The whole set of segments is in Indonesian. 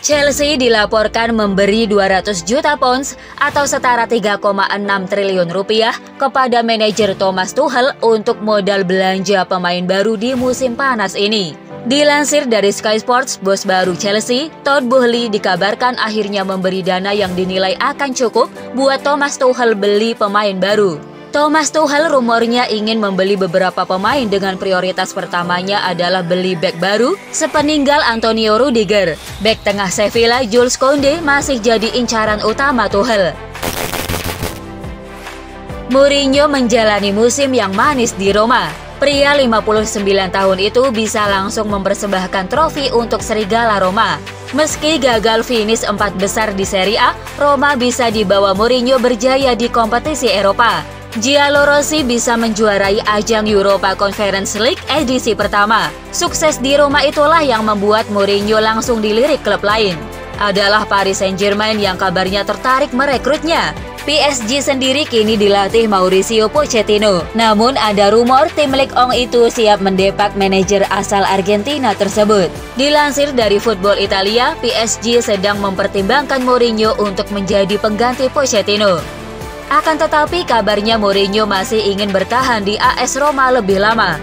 Chelsea dilaporkan memberi 200 juta pounds atau setara 3,6 triliun rupiah kepada manajer Thomas Tuchel untuk modal belanja pemain baru di musim panas ini. Dilansir dari Sky Sports, bos baru Chelsea, Todd Boehly, dikabarkan akhirnya memberi dana yang dinilai akan cukup buat Thomas Tuchel beli pemain baru. Thomas Tuchel rumornya ingin membeli beberapa pemain dengan prioritas pertamanya adalah beli bek baru sepeninggal Antonio Rudiger. Bek tengah Sevilla Jules Koundé masih jadi incaran utama Tuchel. Mourinho menjalani musim yang manis di Roma. Pria 59 tahun itu bisa langsung mempersembahkan trofi untuk Serigala Roma. Meski gagal finish 4 besar di Serie A, Roma bisa dibawa Mourinho berjaya di kompetisi Eropa. Giallorossi bisa menjuarai ajang Europa Conference League edisi pertama. Sukses di Roma itulah yang membuat Mourinho langsung dilirik klub lain. Adalah Paris Saint-Germain yang kabarnya tertarik merekrutnya. PSG sendiri kini dilatih Mauricio Pochettino. Namun ada rumor tim Ligue 1 itu siap mendepak manajer asal Argentina tersebut. Dilansir dari Football Italia, PSG sedang mempertimbangkan Mourinho untuk menjadi pengganti Pochettino. Akan tetapi kabarnya Mourinho masih ingin bertahan di AS Roma lebih lama.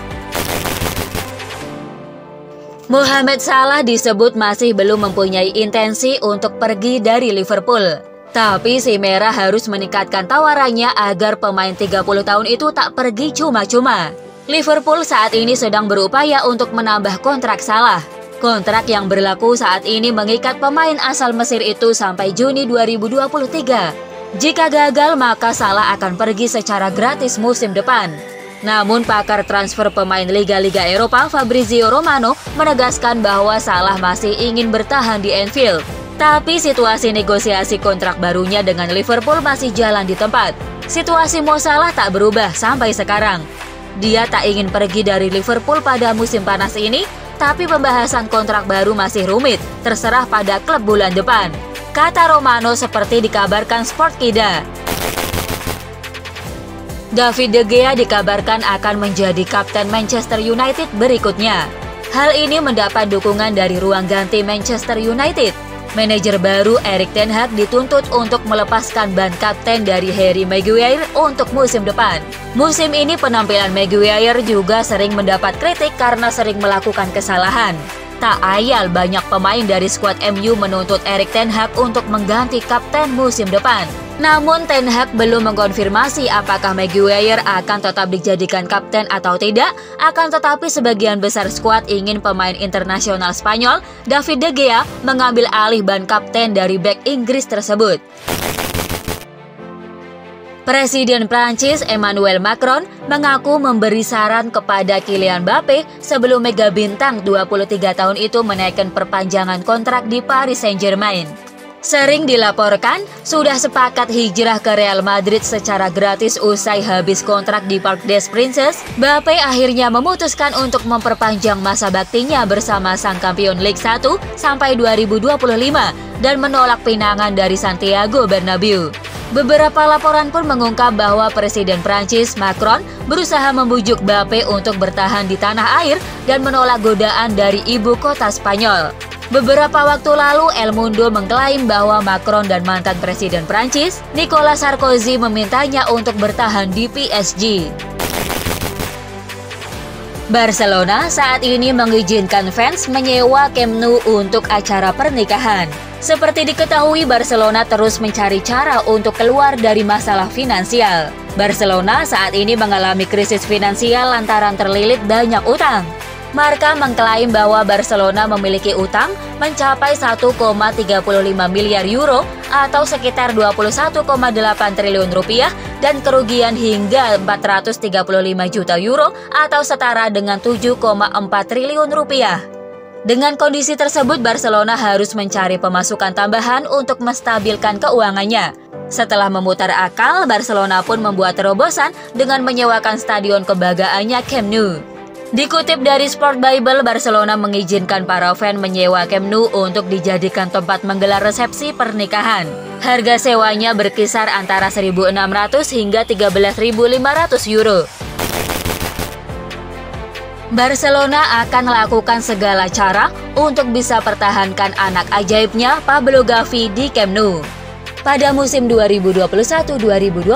Mohamed Salah disebut masih belum mempunyai intensi untuk pergi dari Liverpool. Tapi si Merah harus meningkatkan tawarannya agar pemain 30 tahun itu tak pergi cuma-cuma. Liverpool saat ini sedang berupaya untuk menambah kontrak Salah. Kontrak yang berlaku saat ini mengikat pemain asal Mesir itu sampai Juni 2023. Jika gagal, maka Salah akan pergi secara gratis musim depan. Namun pakar transfer pemain Liga-Liga Eropa Fabrizio Romano menegaskan bahwa Salah masih ingin bertahan di Anfield. Tapi situasi negosiasi kontrak barunya dengan Liverpool masih jalan di tempat. Situasi Mo Salah tak berubah sampai sekarang. Dia tak ingin pergi dari Liverpool pada musim panas ini, tapi pembahasan kontrak baru masih rumit, terserah pada klub bulan depan. Kata Romano seperti dikabarkan Sportkida. David De Gea dikabarkan akan menjadi kapten Manchester United berikutnya. Hal ini mendapat dukungan dari ruang ganti Manchester United. Manajer baru Erik ten Hag dituntut untuk melepaskan ban kapten dari Harry Maguire untuk musim depan. Musim ini penampilan Maguire juga sering mendapat kritik karena sering melakukan kesalahan. Tak ayal banyak pemain dari skuad MU menuntut Erik ten Hag untuk mengganti kapten musim depan. Namun Ten Hag belum mengkonfirmasi apakah Maguire akan tetap dijadikan kapten atau tidak. Akan tetapi sebagian besar skuad ingin pemain internasional Spanyol David De Gea mengambil alih ban kapten dari bek Inggris tersebut. Presiden Prancis Emmanuel Macron mengaku memberi saran kepada Kylian Mbappe sebelum mega bintang 23 tahun itu menaikkan perpanjangan kontrak di Paris Saint-Germain. Sering dilaporkan sudah sepakat hijrah ke Real Madrid secara gratis usai habis kontrak di Parc des Princes. Mbappe akhirnya memutuskan untuk memperpanjang masa baktinya bersama sang kampion Ligue 1 sampai 2025 dan menolak pinangan dari Santiago Bernabeu. Beberapa laporan pun mengungkap bahwa Presiden Prancis Macron berusaha membujuk Mbappe untuk bertahan di tanah air dan menolak godaan dari ibu kota Spanyol. Beberapa waktu lalu El Mundo mengklaim bahwa Macron dan mantan Presiden Prancis Nicolas Sarkozy memintanya untuk bertahan di PSG. Barcelona saat ini mengizinkan fans menyewa Camp Nou untuk acara pernikahan. Seperti diketahui, Barcelona terus mencari cara untuk keluar dari masalah finansial. Barcelona saat ini mengalami krisis finansial lantaran terlilit banyak utang. Marca mengklaim bahwa Barcelona memiliki utang mencapai 1,35 miliar euro atau sekitar 21,8 triliun rupiah dan kerugian hingga 435 juta euro atau setara dengan 7,4 triliun rupiah. Dengan kondisi tersebut, Barcelona harus mencari pemasukan tambahan untuk menstabilkan keuangannya. Setelah memutar akal, Barcelona pun membuat terobosan dengan menyewakan stadion kebanggaannya Camp Nou. Dikutip dari Sport Bible, Barcelona mengizinkan para fan menyewa Camp Nou untuk dijadikan tempat menggelar resepsi pernikahan. Harga sewanya berkisar antara 1.600 hingga 13.500 euro. Barcelona akan melakukan segala cara untuk bisa pertahankan anak ajaibnya Pablo Gavi di Camp Nou. Pada musim 2021-2022,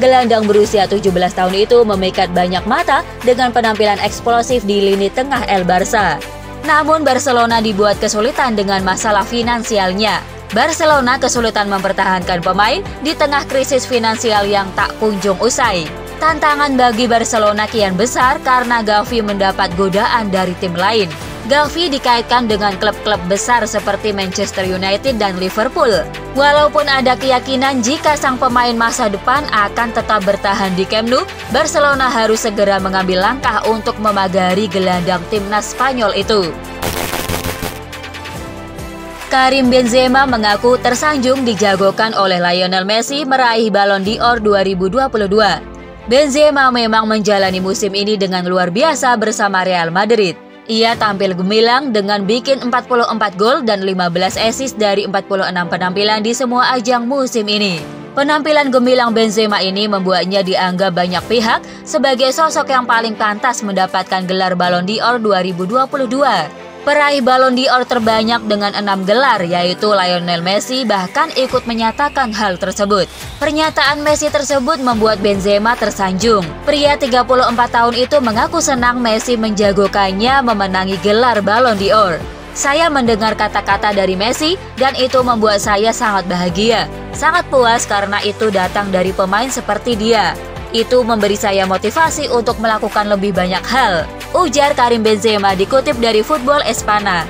gelandang berusia 17 tahun itu memikat banyak mata dengan penampilan eksplosif di lini tengah El Barça. Namun Barcelona dibuat kesulitan dengan masalah finansialnya. Barcelona kesulitan mempertahankan pemain di tengah krisis finansial yang tak kunjung usai. Tantangan bagi Barcelona kian besar karena Gavi mendapat godaan dari tim lain. Gavi dikaitkan dengan klub-klub besar seperti Manchester United dan Liverpool. Walaupun ada keyakinan jika sang pemain masa depan akan tetap bertahan di Camp Nou, Barcelona harus segera mengambil langkah untuk memagari gelandang timnas Spanyol itu. Karim Benzema mengaku tersanjung dijagokan oleh Lionel Messi meraih Ballon d'Or 2022. Benzema memang menjalani musim ini dengan luar biasa bersama Real Madrid. Ia tampil gemilang dengan bikin 44 gol dan 15 assist dari 46 penampilan di semua ajang musim ini. Penampilan gemilang Benzema ini membuatnya dianggap banyak pihak sebagai sosok yang paling pantas mendapatkan gelar Ballon d'Or 2022. Peraih Ballon d'Or terbanyak dengan 6 gelar, yaitu Lionel Messi, bahkan ikut menyatakan hal tersebut. Pernyataan Messi tersebut membuat Benzema tersanjung. Pria 34 tahun itu mengaku senang Messi menjagokannya memenangi gelar Ballon d'Or. Saya mendengar kata-kata dari Messi dan itu membuat saya sangat bahagia. Sangat puas karena itu datang dari pemain seperti dia. Itu memberi saya motivasi untuk melakukan lebih banyak hal, ujar Karim Benzema dikutip dari Football Espana.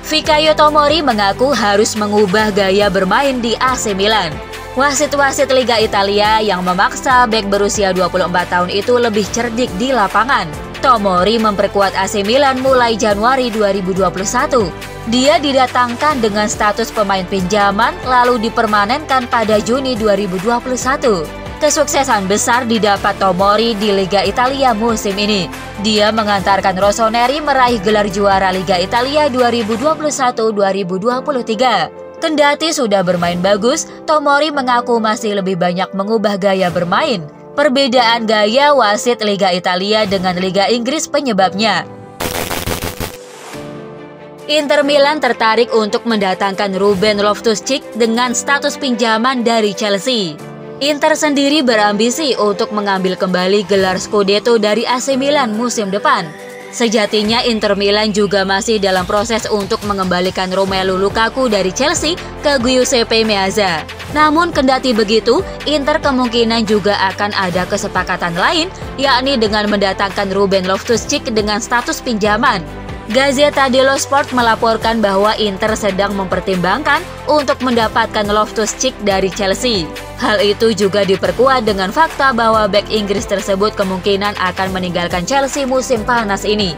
Fikayo Tomori mengaku harus mengubah gaya bermain di AC Milan. Wasit-wasit Liga Italia yang memaksa bek berusia 24 tahun itu lebih cerdik di lapangan. Tomori memperkuat AC Milan mulai Januari 2021. Dia didatangkan dengan status pemain pinjaman lalu dipermanenkan pada Juni 2021. Kesuksesan besar didapat Tomori di Liga Italia musim ini. Dia mengantarkan Rossoneri meraih gelar juara Liga Italia 2021-2023. Kendati sudah bermain bagus, Tomori mengaku masih lebih banyak mengubah gaya bermain. Perbedaan gaya wasit Liga Italia dengan Liga Inggris penyebabnya. Inter Milan tertarik untuk mendatangkan Ruben Loftus-Cheek dengan status pinjaman dari Chelsea. Inter sendiri berambisi untuk mengambil kembali gelar Scudetto dari AC Milan musim depan. Sejatinya Inter Milan juga masih dalam proses untuk mengembalikan Romelu Lukaku dari Chelsea ke Giuseppe Meazza. Namun kendati begitu, Inter kemungkinan juga akan ada kesepakatan lain, yakni dengan mendatangkan Ruben Loftus-Cheek dengan status pinjaman. Gazzetta dello Sport melaporkan bahwa Inter sedang mempertimbangkan untuk mendapatkan Loftus-Cheek dari Chelsea. Hal itu juga diperkuat dengan fakta bahwa bek Inggris tersebut kemungkinan akan meninggalkan Chelsea musim panas ini.